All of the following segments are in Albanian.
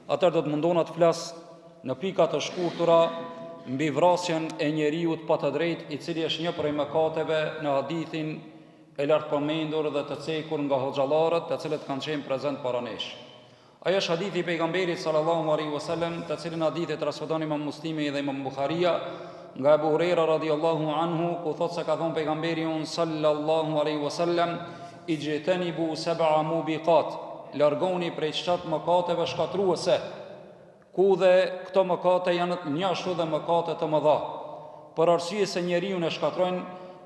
atëherë do të mundona të flas në pika të shkurtura mbi vrasjen e njeriut pa të drejtë, i cili është një prej mëkateve në hadithin e lartë përmendur dhe të cekur nga hoxhallarët, të cilët kanë qenë prezent para nesh. Ajo është hadithi i pejgamberit sallallahu alaihi wasallam, të cilin hadith e transmeton Imam Muslimi dhe Imam Buharia nga Abu Huraira radhiyallahu anhu, ku thotë se ka thënë pejgamberi sallallahu alaihi wasallam: ijtanibu sab'a mubiqat, largoni prej 7 mëkateve shkatruese, ku dhe këto mëkate janë një ashtu dhe mëkate të mëdha, për arsye se njeriu e shkatrojnë,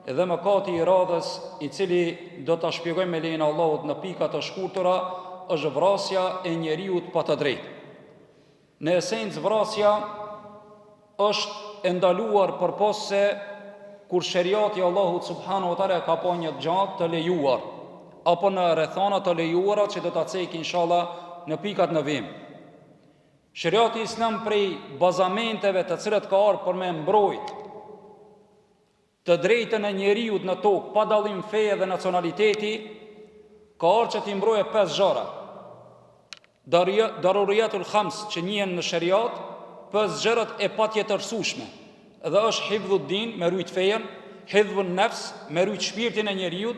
dhe mëkati i radhës, i cili do ta shpjegojmë me lejen e Allahut në pika të shkurtura, është vrasja e njeriu pa të drejtë. Në esencë, vrasja është e ndaluar përpos se kur sheriati i Allahut subhanahu wa taala ka pa një gjë të lejuar, apo në rrethana të lejuara që do ta cek inshallah në pikat në vim. Sheriati islam prej bazamenteve të cilët ka ardhur për me mbrojt të drejtën e njeriut në tokë pa dallim feje dhe nacionaliteti, ka ardhur që t'i mbrojë 5 gjëra. Daruriyatul khams që njihen në sheriat, 5 gjërat e patjetërsueshme. Dhe është hifdhuddin, me rujt fejen, hifdhun nafs, me rujt shpirtin e njeriut,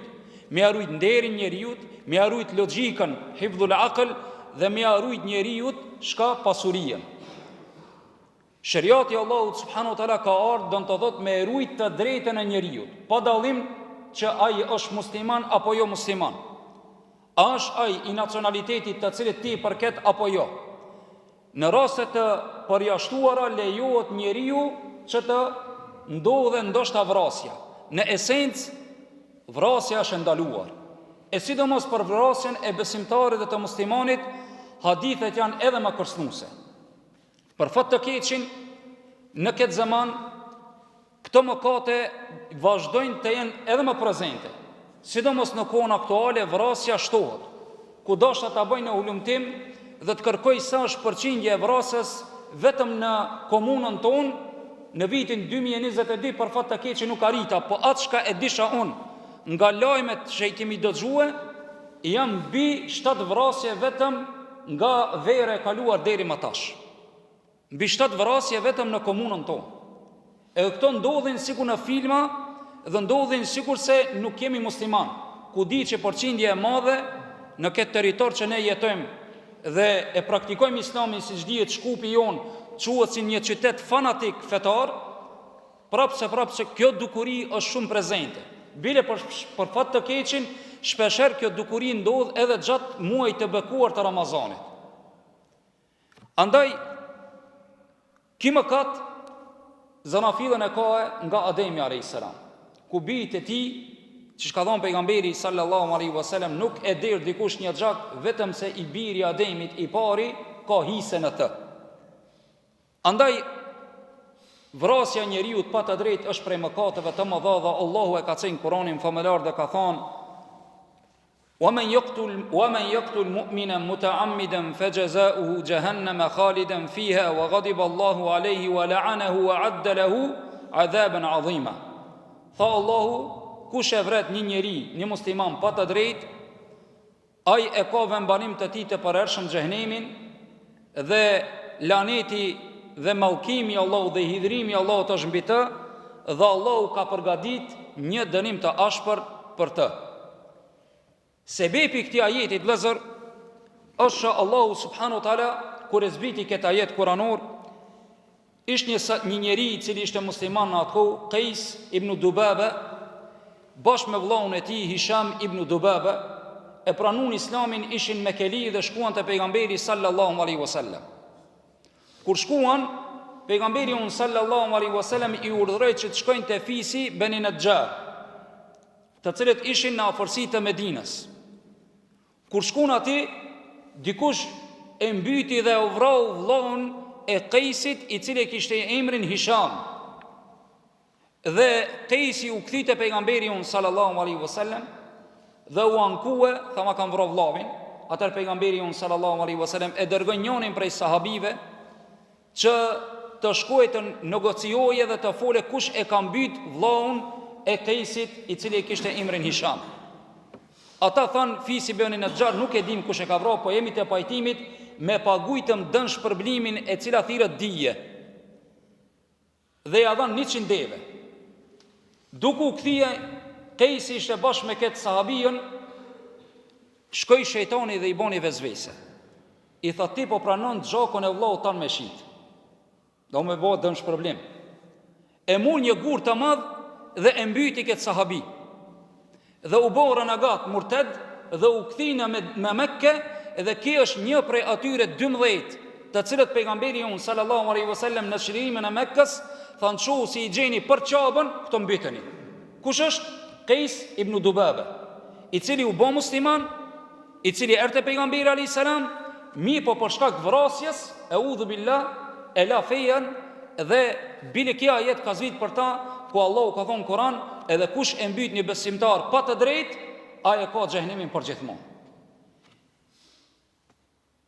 me rujt nderin njeriut, me rujt logjikën, hifdhul aql, dhe me rujt njeriut shka pasurien. Sheriati Allahut subhanahu wa taala ka ardhur don të thotë me rujt të drejtën e njeriut, pa dallim që ai është musliman apo jo musliman. A është ai i nacionalitetit të cilit ti përket apo jo. Në raste të përjashtuara lejohet njeriu që të ndodhe ndoshta vrasja. Në esencë, vrasja është ndaluar. E sidomos për vrasjen e besimtarit dhe të muslimanit, hadithet janë edhe më kërcënuese. Për fat të keqin, në këtë zaman, këto mëkate vazhdojnë të jenë edhe më prezente. Sidomos në kohën aktuale, vrasja shtohet. Kudoshta ta bëjnë në ulumtim dhe të kërkoj sa është përqindja e vrasjes vetëm në komunën tonë, në vitin 2022 për fat të keqin nuk arrita, po atë çka e disha unë, nga lajmet që i kemi dëgjuar, janë mbi 7 vrasje vetëm nga vere e kaluar deri më tash. Mbi 7 vrasje vetëm në komunën tonë. E këto ndodhin sikur në filma dhe ndodhin sikur se nuk jemi musliman. Ku di që përqindja e madhe në këtë territor që ne jetojmë dhe e praktikojmë islamin siç dihet Shkupi jon, quhet si një qytet fanatik fetar, prapë se kjo dukuri është shumë prezente. Bile për fat të keqin, shpesher kjo dukuri ndodh edhe gjatë muajit të bekuar të Ramazanit. Andaj, ki mëkat zanafillën e ka nga Ademi a.s. Ku bijtë e tij, që shka thonë pejgamberi sallallahu alaihi wasallam, nuk e der dikush një gjak vetëm se i biri Ademit i pari ka hise në të. Andaj, vrasja njeriu pa të drejtë është prej mëkateve të mëdha dhe Allahu e ka thënë Kur'anin famëlar dhe ka thënë: وَمَنْ يَقْتُلْ مُؤْمِنًا مُتَعَمِّدًا فَجَزَاؤُهُ جَهَنَّمَ خَالِدًا فِيهَا وَغَضِبَ اللَّهُ عَلَيْهِ وَلَعَنَهُ وَعَدَّ لَهُ عَذَابًا عَظِيمًا. Tha Allahu, kush e vret një njeri, një musliman pa të drejtë, ai e ka vëmbanim të tij të përhershëm xhehenemin, dhe laneti dhe mallkimi i Allahut dhe hidhrimi i Allahut është mbi të, dhe Allahu ka përgatit një dënim të ashpër për të. Sebepi këtij ajeti të vëllezër është që Allahu subhanahu wa taala kur e zbriti këtë ajet kuranor, ishte një njeri i cili ishte musliman në atë kohë, Qais ibn Dubaba, bashkë me vllaun e tij Hisham ibn Dubaba, e pranuan islamin, ishin Mekeli dhe shkuan te pejgamberi sallallahu alaihi wasallam. Kur shkuan, pejgamberi sallallahu alaihi wasallam i urdhëroi që të shkojnë te fisi Beni Najjar, të cilët ishin në afërsi të Medinës. Kur shkuan aty, dikush e mbyti dhe u vrau vllaun e Qaisit, i cili kishte emrin Hisham. Dhe Qaisi u kthyi te pejgamberi sallallahu alaihi wasallam dhe u ankue, tha ma kanë vrau vllawin. Atëherë pejgamberi sallallahu alaihi wasallam e dërgoi njërin prej sahabive që të shkojë të negocioje dhe të fole kush e ka mbyt vllaun e Qaisit, i cili kishte emrin Hisham. Ata thanë, fisi Beni Najjar, nuk e dim kush e ka vrarë, po jemi të pajtimit me pagujtëm dën shpërblimin e cila thirët dije. Dhe ja dhan 100 deve. Duku kthie Kejsi ishte bashkë me këtë sahabijën, shkoi shejtani dhe i boni vezvese. I tha ti po pranon gjakon e vllau tanë me shit. Do me bëhet dëm shpërblim. E mul një gur të madh dhe e mbyti këtë sahabi. Dhe u bë renegat murted dhe u kthina me Mekke, dhe kjo është një prej atyre 12 të cilët pejgamberi jon sallallahu alaihi wasallam në shërimin e Mekkës thanë çu si i gjeni për qabën, këto mbyteni. Kush është? Qejs ibn Dubabe, i cili u bë musliman, i cili erdhi te pejgamberi alayhis salam, mi po për shkak vrasjes, eudhu billah, e la fejan dhe bile kjo ajet ka zbrit për ta, ku Allahu ka thonë Kur'an, edhe kush e mbyt një besimtar pa të drejtë, ai e ka xhehenemin përgjithmonë.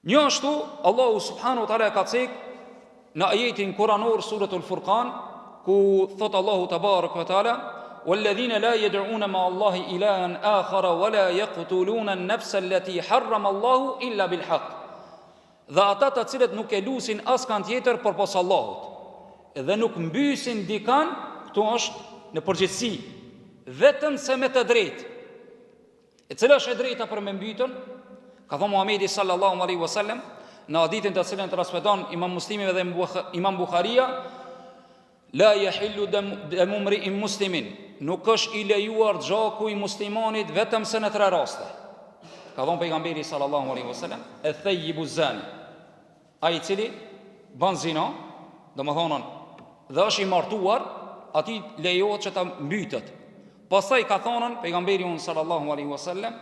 Një ashtu Allahu subhanahu wa taala ka thënë në ajetin kuranor suratul Furqan, ku thot Allahu tabaraka wa taala والذين لا يدعون مع الله إلها آخر ولا يقتلون النفس التي حرم الله إلا بالحق. Dhe ata të cilët nuk e lusin askan tjetër përpos Allahut dhe nuk mbysin dikan, këtu është në përgjithësi, vetëm se me të drejtë. E cila është e drejta për me mbytën? Ka thënë Muhamedi sallallahu alaihi wasallam në hadithin të cilën transmeton Imam Muslimi dhe Imam Bukharia, la yahillu damu mri'in muslimin, nuk është i lejuar gjaku i muslimanit vetëm se në 3 raste. Ka thonë pejgamberi sallallahu alaihi wasallam, e thayyibu zani, ai i cili bën zina, domethënë dhe është i martuar, atij lejohet që ta mbytet. Pastaj ka thonë pejgamberi sallallahu alaihi wasallam,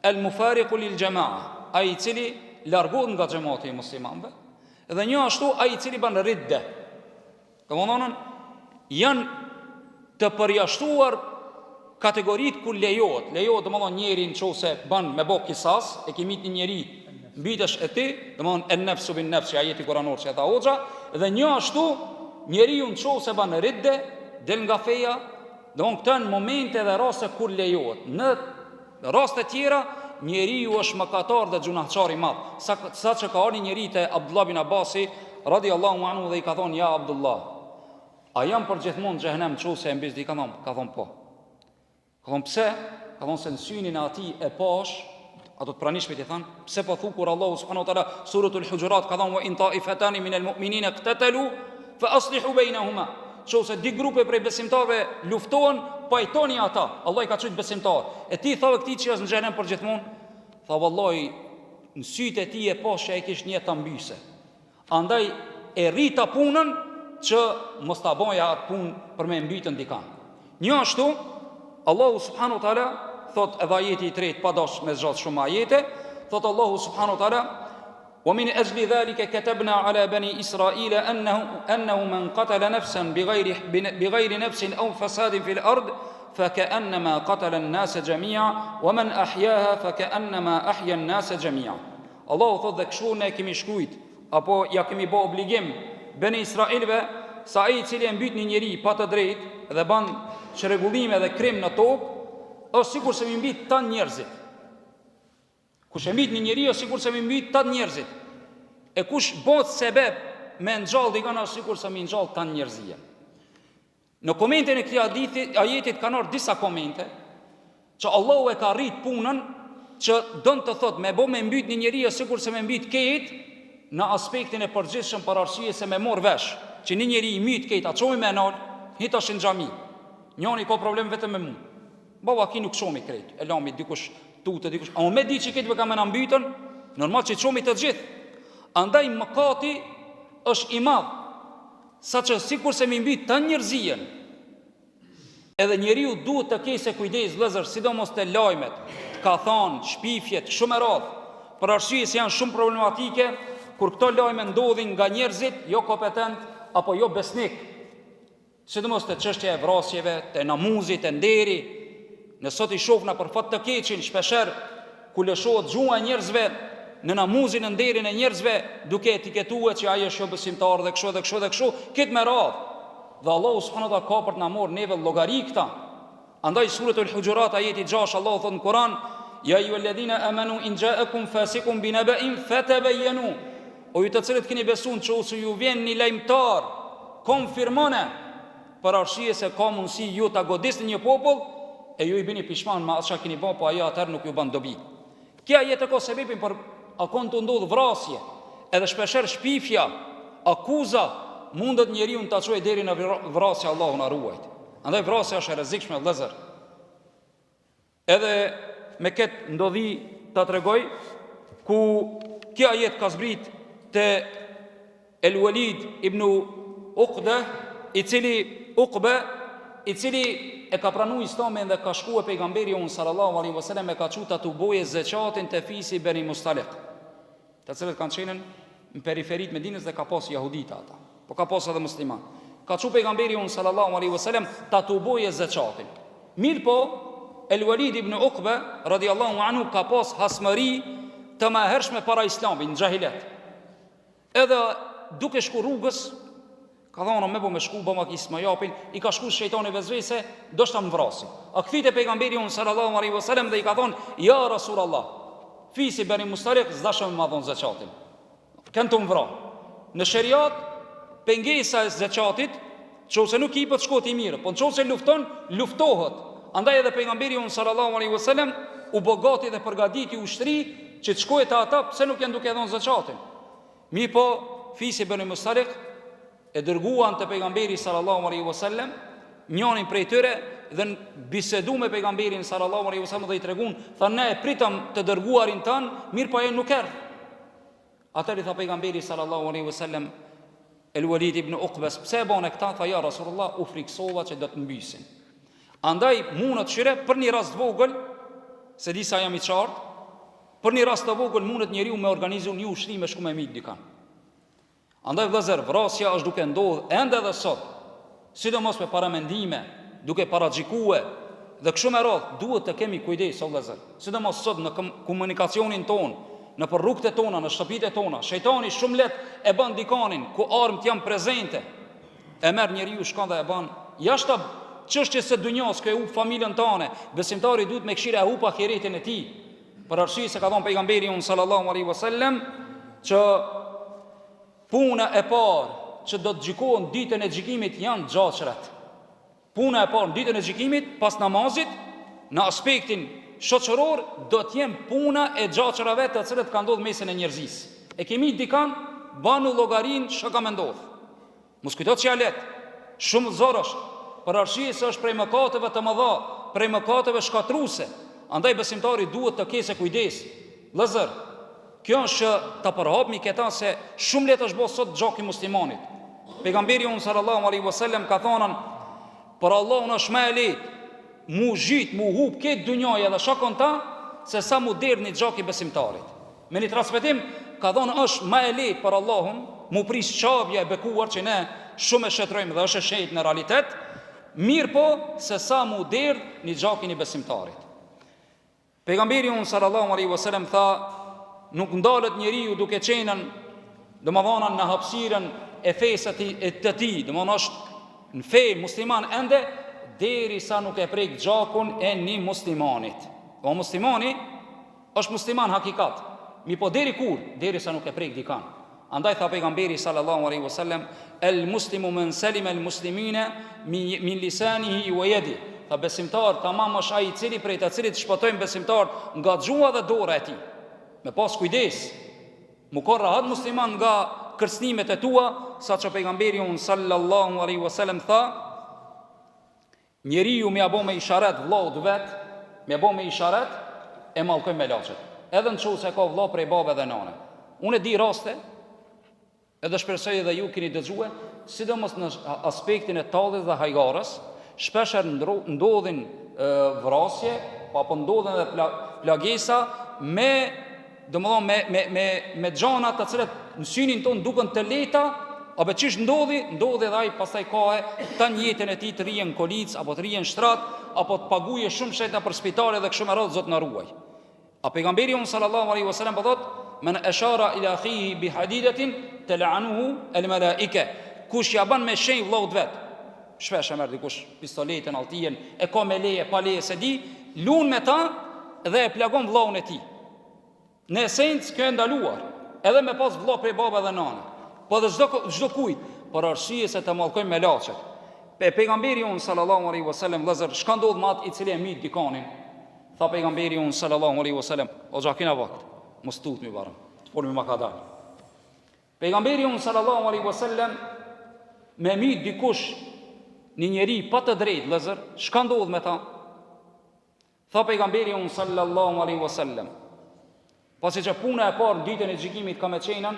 el mufariqu lil jamaa, ai i cili largohet nga xhamati i muslimanëve, dhe një ashtu ai i cili bën ridde. Domethënë janë të përjashtuar kategoritë ku lejohet domethënë njeri nëse bën me bë kisas, e kimi një njeri mbitesh e ti, domethënë en nafsu bin nafsi, ajeti kuranor që e tha hoxha, dhe një ashtu njeriu nëse bën ridde, del nga feja, domethënë këto në momente dhe raste kur lejohet. Në raste tjera njeriu është mëkatar dhe gjunahçar i madh. Sa që ka ardhur njëri te Abdullah bin Abasi radiallahu anhu dhe i ka thonë, ja Abdullah, a jam për gjithmonë në xhehenem nëse e mbis di? Ka thonë po. Ka thonë pse? Ka thonë se në synin e atij e pash, ato të pranishmit i thanë, pse po thu kur Allahu subhanahu wa taala suratul Hujurat ka thonë wa in ta'ifatani min al-mu'minina iqtatalu fa aslihu bainahuma. Nëse di grupe prej besimtarëve luftohen, pajtoni ata. Allah i ka thënë besimtar. E ti thave këtij që është në xhenem për gjithmonë? Tha vallahi, në sytë e tij e pash e kish një ta mbyse. Andaj e rrita punën që mos ta bëja atë punë për me mbytën dikan. Një ashtu Allahu subhanahu wa taala thot edhe ajeti i 3 pa dash me zgjat shumë ajete, thot Allahu subhanahu wa taala wa min ajli dhalika katabna ala bani israila annahu man qatala nafsan bighayri nafsin aw fasadin fil ard فكأنما قتل الناس جميعا ومن أحياها فكأنما أحيا الناس جميعا. Allahu thot dhe kështu ne kemi shkruajt apo ja kemi bë obligim Beni Israilve sa ai i cili e mbyt një njeri pa të drejtë dhe ban çrregullime dhe krim në tokë, është sikur se mi mbyt tan njerëzit. Kush e mbyt një njeri është sikur se mi mbyt tan njerëzit. E kush bëhet sebeb me ngjall dikon është sikur se mi ngjall tan njerëzia. Në komentin e këtij ajetit kanë ardhur disa komente që Allahu e ka rrit punën që don të thotë me bë me mbyt një njeri është sikur se me mbyt këtë në aspektin e përgjithshëm për arsye se me mor vesh që një njeri i myt këtë, atë çomi me nal, hitash në xhami. Njëri ka problem vetëm me mua. Baba ki nuk çomi krejt. E lami dikush tutë dikush. A unë me di që këtë ka më na mbytën, normal që çomi të gjithë. Andaj mëkati është i madh. Saqë sikur se mi mbyt të njerëzien. Edhe njeriu duhet të kese kujdes vëllazër, sidomos te lajmet, ka thonë, shpifjet, shumë e radhë, për arsye se janë shumë problematike, kur këto lajme ndodhin nga njerëzit jo kompetent apo jo besnik, sidomos te çështja e vrasjeve, te namuzit, te nderi. Ne sot i shohna për fat të keqin shpeshherë ku lëshohet gjua e njerëzve në namuzin e nderin e njerëzve, duke etiketuar që ai është jo besimtar dhe kështu dhe kështu dhe kështu, këtë me radhë. Dhe Allahu subhanahu wa taala ka për të na marrë neve llogari këta. Andaj suratul Hujurat ajeti 6 Allahu thot në Kur'an, ja ayyuhalladhina amanu in ja'akum fasiqun binaba'in fatabayyanu. O ju të cilët keni besuar që ose ju vjen një lajmtar, konfirmone, për arsye se ka mundësi ju ta godisni një popull e ju I bini pishman me atë çka keni bën, po ajo atëherë nuk ju bën dobi. Kja jetë ka sebepin për akon të ndodh vrasje, edhe shpesher shpifja, akuza, mundet njeriu ta çojë deri në vrasje, Allahu na ruajt. Andaj vrasja është e rrezikshme vëllezër. Edhe me këtë ndodhi ta tregoj ku kja jetë ka zbrit te El Walid ibn Uqba, I cili e ka pranu Islamin dhe ka shkuar pejgamberi sallallahu alaihi wasallam e ka çuta të boje zeqatin te fisi Beni Mustaliq, të cilët kanë qenë në periferit Medinës dhe ka pas jahudita ata, po ka pas edhe musliman. Ka çu pejgamberi sallallahu alaihi wasallam ta të boje zeqatin. Mirë po, El Walid ibn Uqba radiallahu anhu ka pas hasmëri të mëhershme para Islamit në xahilet. Edhe duke shku rrugës, ka thonë me po me shku, bëma kisë më japin, I ka shku shejtani vezvese, do shta më vrasi. A këthite pejgamberi sallallahu alaihi wasallam dhe I ka thonë, ja Rasulallah, fisi Beni Mustaliq, zdashëm më dhonë zeqatin. Kënë të më vra. Në shëriat, pengesa e zeqatit, që ose nuk I pët shkot I mirë, po në që ose lufton, luftohet. Andaj edhe pejgamberi sallallahu alaihi wasallam u bogati dhe përgaditi ushtri që të shkojt ata, pse nuk janë duke dhonë zeqatin. Mi po, fisi Beni Mustaliq, e dërguan të pejgamberi sallallahu alaihi wasallam, njënin prej tyre dhe bisedu me pejgamberin sallallahu alaihi wasallam dhe I tregun, tha ne e pritëm të dërguarin tan, mirë pa e nuk erë. Atëri tha pejgamberi sallallahu alaihi wasallam El Walid ibn Uqbas, pse e bane këta? Tha ja Rasulullah, u friksova që do të mbysin. Andaj mundet shire për një rast vogël, se disa jam I qartë, për një rast të vogël mundet njeriu me organizu një ushtri me shku me mit dikan. Andaj vëllezër, vrasja është duke ndodhur ende edhe sot, sidomos me paramendime, duke paraxhikue dhe kështu me radhë, duhet të kemi kujdes o vëllezër. Sidomos sot në komunikacionin ton, në për rrugët tona, në shtëpitë tona, shejtani shumë lehtë e bën dikanin ku armët janë prezente. E merr njeriu shkon dhe e bën jashtë çështjes së dunjos, që e humb familjen tane. Besimtari duhet me këshire e humb ahiretin e tij. Për arsye se ka thënë pejgamberi sallallahu alaihi wasallam që puna e parë që do të gjikohen ditën e gjikimit janë xhaçrat. Puna e parë ditën e gjikimit pas namazit në aspektin shoqëror do të jem puna e xhaçrave të cilët kanë ndodhur mesin e njerëzisë. E kemi dikan banu llogarin çka ka ndodhur. Mos kujtohet që alet shumë zorosh, për arsye se është prej mëkateve të mëdha, prej mëkateve shkatruese. Andaj besimtari duhet të kese kujdes. Vëllazër, kjo është ta përhapmi këta se shumë lehtë është bërë sot gjoki muslimanit. Pejgamberi sallallahu alaihi wasallam ka thënë, për Allahun është më e lehtë mu zhyt, mu hub këtë dunjaja dhe shokon ta, se sa mu derë një gjoki besimtarit. Me një transmetim ka thënë është më e lehtë për Allahun mu pris qabja e bekuar që ne shumë e shetrojmë dhe është e shejt në realitet, mirë po se sa mu derë një gjoki një besimtarit. Pejgamberi sallallahu alaihi wasallam tha, nuk ndalet njeriu duke qenën, domethënë në hapësirën e fesë të tij, domethënë është në fe musliman ende, derisa nuk e prek gjakun e një muslimanit. Po muslimani është musliman hakikat, mi po deri kur? Derisa nuk e prek dikan. Andaj tha pejgamberi sallallahu alaihi wasallam, el muslimu men salima al muslimina min lisanihi wa yadihi. Tha besimtar tamam është ai I cili prej të cilit shpëtojnë besimtar nga xhua dhe dora e tij. Me pas kujdes, mu ka rahat musliman nga kërcënimet e tua, sa që pejgamberi sallallahu alaihi wasallam tha, njeriu më apo me isharet vllaut vet, më apo me isharet e mallkoj me laçet. Edhe nëse ka vëlla prej babe dhe nane. Unë e di raste, edhe shpresoj edhe ju keni dëgjuar, sidomos në aspektin e tallit dhe hajgarës, shpesher ndodhin vrasje, apo ndodhin edhe plagesa me gjana të cilat në synin ton duken të lehta, apo çish ndodhi edhe ai pastaj ka tan jetën e tij të rrihen kolic apo të rrihen shtrat apo të paguajë shumë sheta për spitale dhe kështu me radhë, Zot na ruaj. A pejgamberi sallallahu alaihi wasallam po thot, men ashara ila akhihi bi hadidatin tal'anuhu al malaika. Kush ja ban me shenjë vllaut vet, shpesh e merr dikush pistoletën, alltijen, e ka me leje, pa leje se di, lun me ta, dhe e plagon vllaun e tij. Në esencë kjo e ndaluar, edhe me pas vëlla prej baba dhe nane. Po dhe çdo kujt, por arsye se të mallkojmë me laçet. Pejgamberi unë sallallahu alaihi wasallam vëllazër, shka ndodh me atë i cili e mit dikanin. Tha pejgamberi unë sallallahu alaihi wasallam, o xhakina vakt, mos tut mi barëm, të folmi ma ka dal. Pejgamberi unë sallallahu alaihi wasallam me mit dikush një njeri pa të drejtë vëllazër, shka ndodh me ta? Tha pejgamberi unë sallallahu alaihi wasallam, pasi që puna e parë në ditën e gjykimit ka me qenën,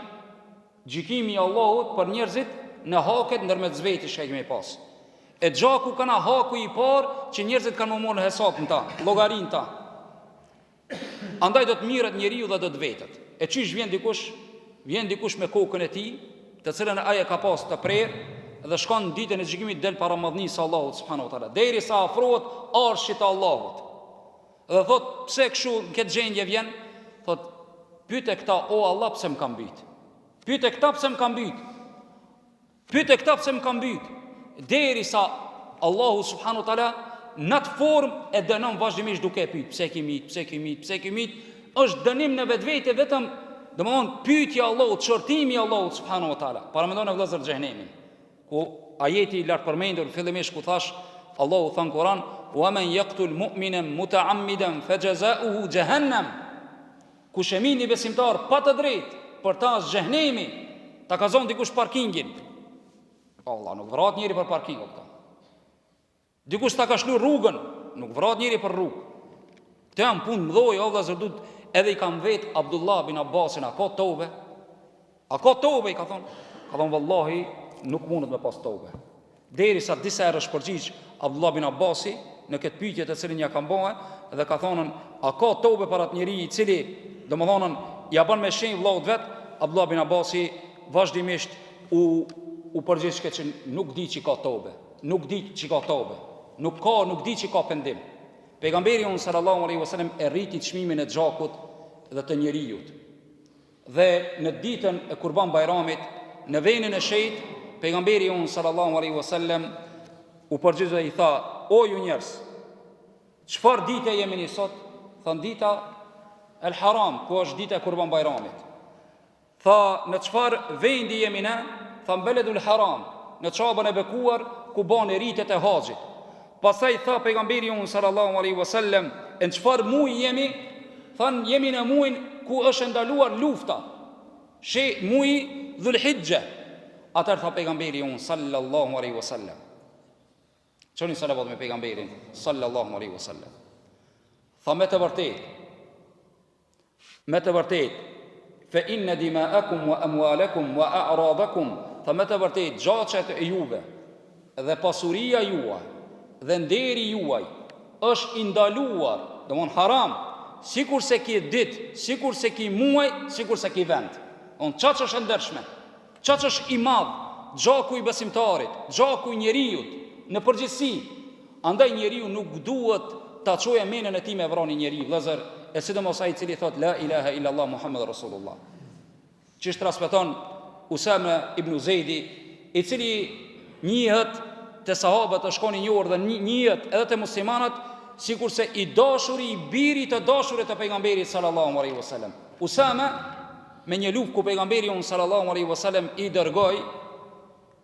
gjykimi i Allahut për njerëzit në haket ndërmjet zveti që kemi pas. E gjaku kana haku i parë që njerëzit kanë më morë në hesap në ta, llogarin ta. Andaj do të mirët njeriu dhe do të vetet. E çish vjen dikush me kokën e tij, të cilën ai e ka pas të prerë dhe shkon në ditën e gjykimit del para madhnisë së Allahut subhanahu wa taala, derisa afrohet arshit të Allahut. Dhe thot, pse kështu në këtë gjendje vjen? Thot, pyete këta, o Allah, pse më kam mbyt? Pyete këta pse më kam mbyt? Pyete këta pse më kam mbyt? Derisa Allahu subhanahu wa taala në atë formë e dënon vazhdimisht duke pyet, pse ke mit? Është dënim në vetvete vetëm, domthonë pyetja e Allahut, çortimi i Allahut subhanahu wa taala. Para mendon në vëllazër xhenemin. Ku ajeti i lart përmendur fillimisht ku thash Allahu than Kur'an, wa man yaqtul mu'mina muta'ammidan fajaza'uhu jahannam. Kush e mini besimtar pa të drejtë, për ta është xhenemi, ta ka zonë dikush parkingin. Allah, nuk vrat njëri për parking këta. Dikush ta ka shlu rrugën, nuk vrat njëri për rrugë. Të jam punë mdhoj, o vëllazër, edhe i kam vetë Abdullah bin Abbasin, a ka tobe? A ka tobe, i ka thonë? Ka thonë, vallahi, nuk mundet me pas tobe. Derisa disa herë është përgjigj Abdullah bin Abbasi në këtë pyetje të cilën ja ka bënë dhe ka thonën, a ka tobe për atë njeri i cili, domethënë, ja bën me shenjë vllaut vet? Abdullah bin Abbasi vazhdimisht u përgjigj që nuk di që ka tobe, nuk di që ka tobe, nuk di që ka pendim. Pejgamberi unë sallallahu alaihi wasallam e rriti çmimin e xhakut dhe të njerijut. Dhe në ditën e Kurban Bajramit, në venin e shejt, pejgamberi unë sallallahu alaihi wasallam u përgjigj dhe i tha, o ju njerëz, çfarë dite jemi ne sot? Than dita El Haram, ku është dita e Kurban Bajramit. Tha, në çfarë vendi jemi ne? Tha, Beledul Haram, në çabën e bekuar ku bën ritet e haxhit. Pastaj tha pejgamberi unë sallallahu alaihi wasallam, në çfarë muaj jemi? Than, jemi në muajin ku është ndaluar lufta. Muaji Dhulhijja. Atëherë tha pejgamberi unë sallallahu alaihi wasallam. Çoni salavat me pejgamberin sallallahu alaihi wasallam. Tha, me të vërtet, fa inna dima'akum wa amwalakum wa a'radakum, tha me të vërtet, gjaçet e juve dhe pasuria juaj dhe nderi juaj është i ndaluar, domthon haram, sikur se ki ditë, sikur se ki muaj, sikur se ki vend. Çaç është e ndershme, çaç është i madh, gjaku i besimtarit, gjaku i njeriu në përgjithësi. Andaj njeriu nuk duhet ta çojë menën e tij me vrani njeriu, vëllazër, e sidomos ai i cili thot la ilaha illa Allah Muhammed Rasulullah. Që transmeton Usama ibn Zeidi, i cili njihet te sahabët të shkonin një orë dhe njihet edhe te muslimanat, sikurse i dashuri i biri të dashurit të pejgamberit sallallahu alaihi wasallam. Usama me një luftë ku pejgamberi sallallahu alaihi wasallam i dërgoi,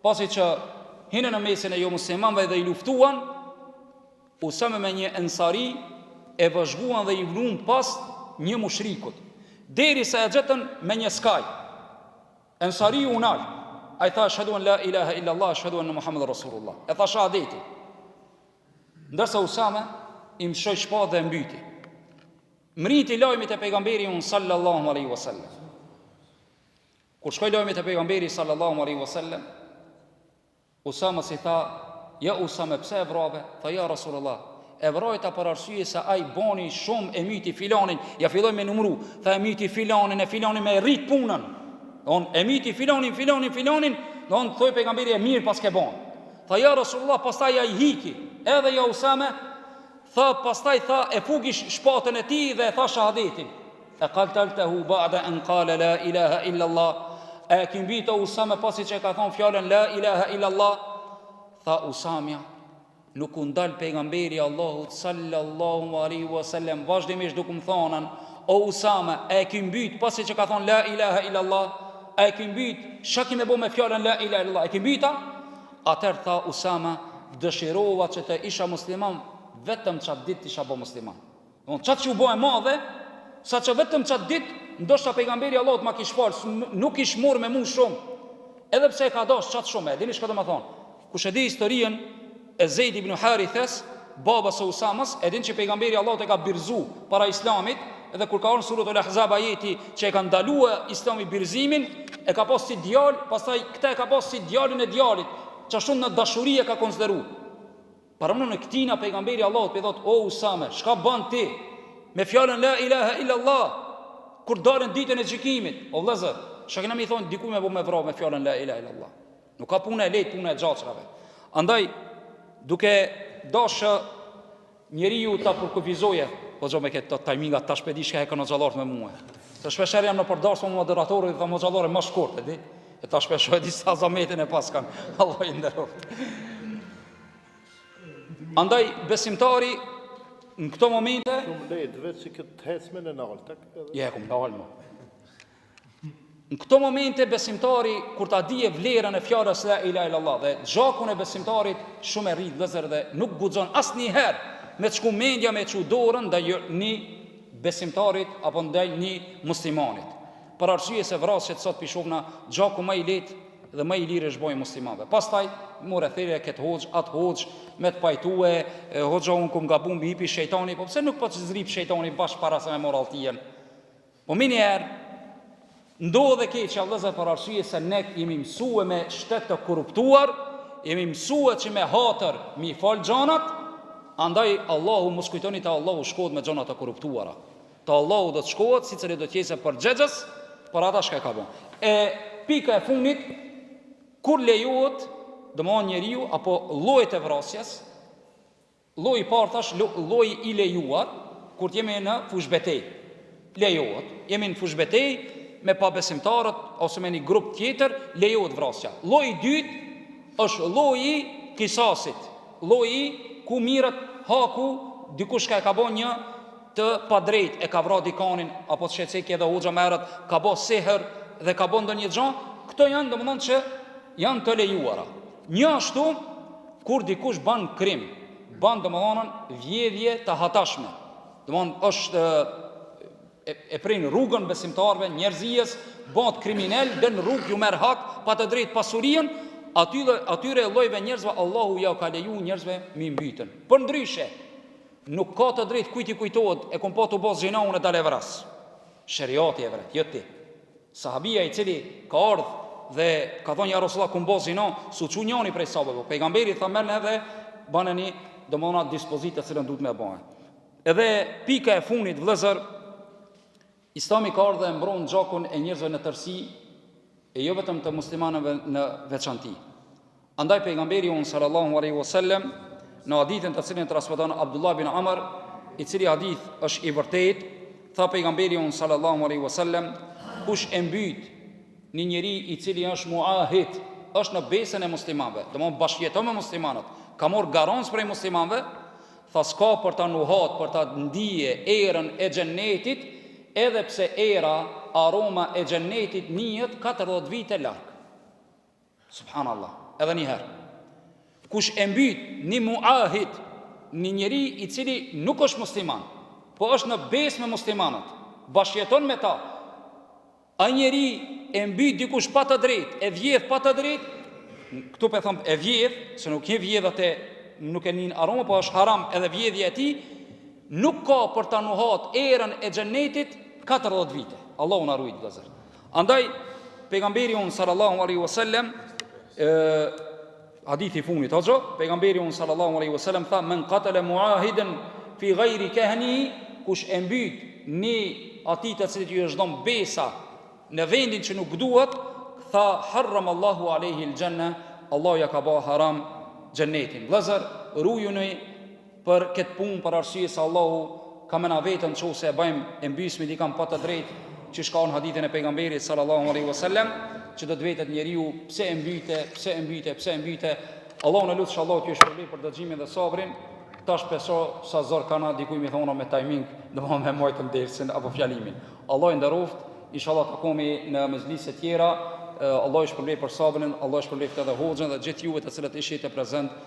pasi që hinën në mesin e jo muslimanëve dhe i luftuan, Usama me një ensari e vëzhguan dhe i vlun pas një mushrikut, derisa e gjetën me një skaj. Ensari u nal, ai tha ashhadu an la ilaha illa Allah, ashhadu anna Muhammadar Rasulullah. E tha shahadeti. Ndërsa Usama i mshoi shpatë dhe mbyti. Mriti lajmit e pejgamberit sallallahu alaihi wasallam. Kur shkoi lajmi te pejgamberi sallallahu alaihi wasallam, Usama si tha, ja Usama, pse e vrave? Tha, ja Rasulullah, e vrajta për arsye se ai boni shumë e myti filanin, ja filloi me numru, tha e myti filanin, e filanin me rrit punën. E myti filanin, don thoi pejgamberi e mirë pas ke bon. Tha, ja Rasulullah, pastaj ja i hiki, edhe ja Usama, tha, pastaj tha, e fugish shpatën e tij dhe e tha shahadetin. E qaltaltahu ba'da an qala la ilaha illa Allah. E kimbita Usama pasi që ka thonë fjalën la ilaha illa Allah. Tha Usamja, nuk u ndal pejgamberi Allahut sallallahu alaihi wasallam vazhdimisht duke më thonën: o Usama, e ke mbyt pasi që ka thonë la ilaha illallah? A e ke mbyt? Çka ke më bë me fjalën la ilaha illallah? E ke mbyta? Atëherë tha Usama, dëshirova që të isha musliman vetëm çat ditë isha bë musliman. Don çat që u bë e madhe, sa që vetëm çat ditë ndoshta pejgamberi Allahut ma kish fal, nuk ish morr me mua shumë. Edhe pse e ka dash çat shumë, e dini çka do të thonë. Kush e di historinë e Zeid ibn Harithas, babas së Usamas, e din që pejgamberi Allahut e ka birzu para islamit, edhe kur ka ardhur suratul Ahzab ajeti që e ka ndaluar Islami birzimin, e ka pas si djalë, pastaj këtë e ka pas si djalin e djalit, çashtu në dashuri e ka konsideruar. Para në këtina pejgamberi Allahut i thot: o Usame, çka bën ti me fjalën la ilaha illallah kur dalën ditën e gjykimit? O vëllazër, çka kena më thon diku me bë me vrap me fjalën la ilaha illallah. Nuk ka punë e lehtë, punë e xhaçrave. Andaj duke dashë njeriu ta përkufizoje, po jo me këtë timinga tash pe di çka e kanë xhallart me mua. Se shpesh jam në përdarsë me moderatorët dhe më xhallore më shkurt, e di. E tash shpesh e disa zametin e paskan. Allah i nderoft. Andaj besimtari në këto momente shumë lehtë vetë që këtë hecmen e naltak. Ja kum dalmo. Në këto momente besimtari kur ta dije vlerën e fjalës la ilaha illallah dhe gjakun e besimtarit shumë e rrit vëllezër dhe nuk guxon asnjëherë me të shku mendja me çu dorën ndaj një besimtarit apo ndaj një muslimanit. Për arsye se vrasjet sot pishovna gjaku më i lehtë dhe më i lirë është bojë muslimanëve. Pastaj more thirrje këtë hoxh, atë hoxh me të pajtue, hoxha unë kum gabum bi hipi shejtani, po pse nuk po të zrip shejtani bash para se me moralltien. Po minier ndodhe keq vëllezër për arsye se ne jemi mësuar me shtet të korruptuar, jemi mësuar që me hatër mi fal xhanat, andaj Allahu mos kujtoni te Allahu shkohet me xhanat të korruptuara. Te Allahu do të shkohet si cili do të jese për xhexhës, për ata shka ka bën. E pika e fundit kur lejohet domthon njeriu apo llojet e vrasjes, lloji i parë thash lloji i lejuar kur jemi në fush betejë. Lejohet, jemi në fush betejë me pabesimtarët ose me një grup tjetër, lejohet vrasja. Lloji i dytë është lloji kisasit, lloji ku mirët haku dikush ka bën një të padrejt, e ka vrarë dikanin apo të sheceki edhe hoxha merret ka bë sehr dhe ka bën ndonjë gjë, këto janë domethënë që janë të lejuara. Një ashtu kur dikush bën krim, bën domethënë vjedhje të hatashme. Domethënë është e prin rrugën besimtarëve, njerëzijës, bëhet kriminal, dën rrugë ju merr hak pa të drejtë pasurinë, atyre llojeve njerëzve Allahu ja ka leju njerëzve mi mbytën. Përndryshe nuk ka të drejtë kujt i kujtohet e kom pa të bëj zinë unë dalë vras. Sheriati e vret, jo ti. Sahabia i cili ka ardhur dhe ka thonë ja Rasulullah kum bëj zinë, su çunjoni prej sahabëve. Pejgamberi tha merrni edhe baneni domona dispozita që duhet me bëhen. Edhe pika e fundit vëllezër, Islami ka ardhur dhe mbron gjakun e njerëzve në tërësi e jo vetëm të muslimanëve në veçanti. Andaj pejgamberi unë sallallahu alaihi wasallam në hadithin të cilin transmeton Abdullah bin Amr, i cili hadith është i vërtet, tha pejgamberi unë sallallahu alaihi wasallam, kush e mbyt një njeri i cili është muahid, është në besën e muslimanëve, domthonë bashkëjeton me muslimanët, ka marrë garancë prej muslimanëve, tha s'ka për ta nuhat, për ta ndije erën e xhennetit, edhe pse era, aroma e xhennetit njihet 40 vite larg. Subhanallah. Edhe një herë. Kush e mbyt një muahid, një njeri i cili nuk është musliman, po është në besë me muslimanët, bashkëjeton me ta, ai njeri e mbyt dikush pa të drejtë, e vjedh pa të drejtë, këtu po them e vjedh, se nuk e vjedhat e nuk e nin aroma, po është haram edhe vjedhja e tij, nuk ka për ta nuhat erën e xhennetit 40 vite. Allahu na ruaj vëllazër. Andaj pejgamberi unë sallallahu alaihi wasallam hadithi funit hoxha, pejgamberi unë sallallahu alaihi wasallam tha men qatala muahidan fi ghairi kahni, kush e mbyt një atij të cilit ju është dhënë besa në vendin që nuk duhet, tha harram Allahu alaihi aljanna, Allah ja ka bë haram xhennetin. Vëllazër, rujuni për këtë punë për arsye se Allahu ka mëna vetëm nëse e bëjmë e mbysmi dikam pa të drejtë, që shka në hadithin e pejgamberit sallallahu alaihi wasallam, që do të vetet njeriu pse e mbyte, Allahu në lutë inshallah t'ju shpërblet për dëgjimin dhe sabrin. Tash peso sa zor kana dikuj mi thona me timing, do me mojtë dersin apo fjalimin. Allah i nderoft, inshallah takomi në mezlise tjera. Allah i shpërblet për sabrin, Allah i shpërblet edhe hoxhën dhe gjithë juve të cilët ishit e prezent.